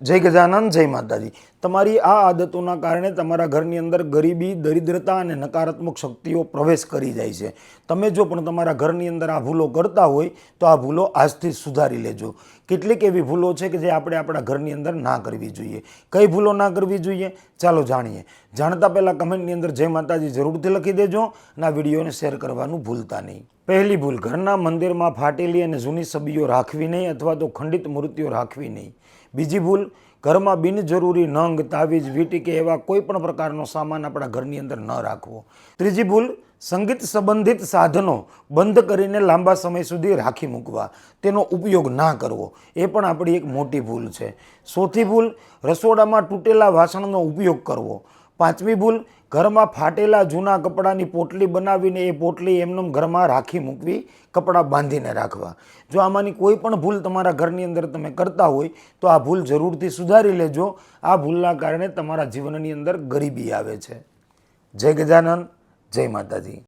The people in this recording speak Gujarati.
જય ગજાનન, જય માતાજી। તમારી આ આદતોના કારણે તમારા ઘરની અંદર ગરીબી, દરિદ્રતા અને નકારાત્મક શક્તિઓ પ્રવેશ કરી જાય છે। તમે જો પણ તમારા ઘરની અંદર આ ભૂલો કરતા હોય તો આ ભૂલો આજથી સુધારી લેજો। કેટલીક એવી ભૂલો છે કે જે આપણે આપણા ઘરની અંદર ના કરવી જોઈએ। કઈ ભૂલો ના કરવી જોઈએ ચાલો જાણીએ। જાણતા પહેલાં કમેન્ટની અંદર જય માતાજી જરૂરથી લખી દેજો અને આ વિડીયોને શેર કરવાનું ભૂલતા નહીં। પહેલી ભૂલ, ઘરના મંદિરમાં ફાટેલી અને જૂની છબીઓ રાખવી નહીં અથવા તો ખંડિત મૂર્તિઓ રાખવી નહીં। બીજી ભૂલ, ઘરમાં બિનજરૂરી નંગ, તાવીજ, વીંટી કે એવા કોઈ પણ પ્રકારનો સામાન આપણા ઘરની અંદર ન રાખવો। ત્રીજી ભૂલ, સંગીત સંબંધિત સાધનો બંધ કરીને લાંબા સમય સુધી રાખી મૂકવા, તેનો ઉપયોગ ના કરવો, એ પણ આપણી એક મોટી ભૂલ છે। ચોથી ભૂલ, રસોડામાં તૂટેલા વાસણનો ઉપયોગ કરવો। પાંચમી ભૂલ, ઘરમાં ફાટેલા જૂના કપડાની પોટલી બનાવીને એ પોટલી એમનેમ ઘરમાં રાખી મૂકવી, કપડાં બાંધીને રાખવા। જો આમાંની કોઈ પણ ભૂલ તમારા ઘરની અંદર તમે કરતા હોય તો આ ભૂલ જરૂરથી સુધારી લેજો। આ ભૂલના કારણે તમારા જીવનની અંદર ગરીબી આવે છે। જય ગજાનન, જય માતાજી।